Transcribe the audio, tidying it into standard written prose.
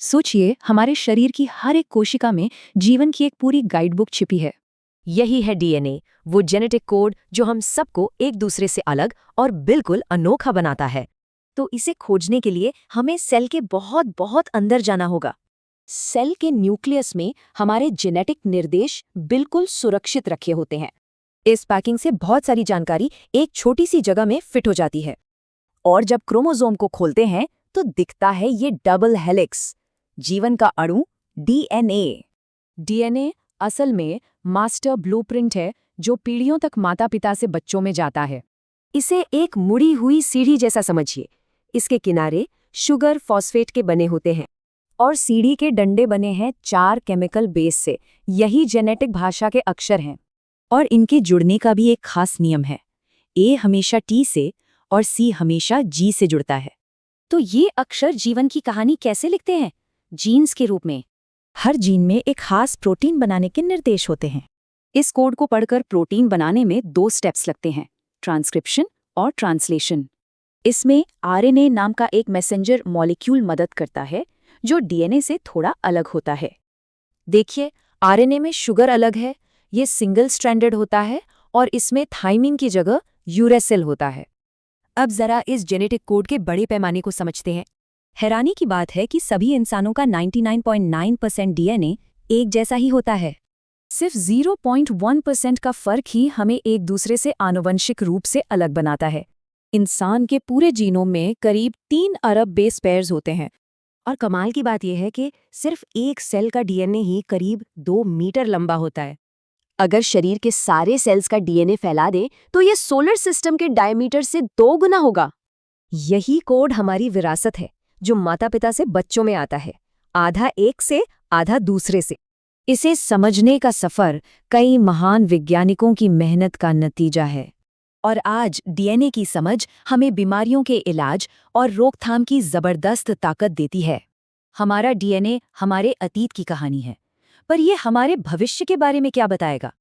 सोचिए, हमारे शरीर की हर एक कोशिका में जीवन की एक पूरी गाइडबुक छिपी है। यही है डीएनए, वो जेनेटिक कोड जो हम सबको एक दूसरे से अलग और बिल्कुल अनोखा बनाता है। तो इसे खोजने के लिए हमें सेल के बहुत बहुत अंदर जाना होगा। सेल के न्यूक्लियस में हमारे जेनेटिक निर्देश बिल्कुल सुरक्षित रखे होते हैं। इस पैकिंग से बहुत सारी जानकारी एक छोटी सी जगह में फिट हो जाती है। और जब क्रोमोसोम को खोलते हैं तो दिखता है ये डबल हेलिक्स, जीवन का अणु डीएनए। डीएनए असल में मास्टर ब्लूप्रिंट है जो पीढ़ियों तक माता पिता से बच्चों में जाता है। इसे एक मुड़ी हुई सीढ़ी जैसा समझिए। इसके किनारे शुगर फॉस्फेट के बने होते हैं और सीढ़ी के डंडे बने हैं 4 केमिकल बेस से। यही जेनेटिक भाषा के अक्षर हैं। और इनके जुड़ने का भी एक खास नियम है। ए हमेशा टी से और सी हमेशा जी से जुड़ता है। तो ये अक्षर जीवन की कहानी कैसे लिखते हैं? जीन्स के रूप में। हर जीन में एक खास प्रोटीन बनाने के निर्देश होते हैं। इस कोड को पढ़कर प्रोटीन बनाने में 2 स्टेप्स लगते हैं, ट्रांसक्रिप्शन और ट्रांसलेशन। इसमें आरएनए नाम का एक मैसेंजर मॉलिक्यूल मदद करता है जो डीएनए से थोड़ा अलग होता है। देखिए, आरएनए में शुगर अलग है, ये सिंगल स्ट्रैंडेड होता है और इसमें थाइमिन की जगह यूरेसिल होता है। अब जरा इस जेनेटिक कोड के बड़े पैमाने को समझते हैं। हैरानी की बात है कि सभी इंसानों का 99.9% डीएनए एक जैसा ही होता है। सिर्फ 0.1% का फर्क ही हमें एक दूसरे से आनुवंशिक रूप से अलग बनाता है। इंसान के पूरे जीनोम में करीब 3 अरब बेस पेयर्स होते हैं। और कमाल की बात यह है कि सिर्फ एक सेल का डीएनए ही करीब 2 मीटर लंबा होता है। अगर शरीर के सारे सेल्स का डीएनए फैला दें तो यह सोलर सिस्टम के डायमीटर से 2 गुना होगा। यही कोड हमारी विरासत है जो माता पिता से बच्चों में आता है, आधा एक से आधा दूसरे से। इसे समझने का सफर कई महान वैज्ञानिकों की मेहनत का नतीजा है। और आज डीएनए की समझ हमें बीमारियों के इलाज और रोकथाम की जबरदस्त ताकत देती है। हमारा डीएनए हमारे अतीत की कहानी है, पर यह हमारे भविष्य के बारे में क्या बताएगा?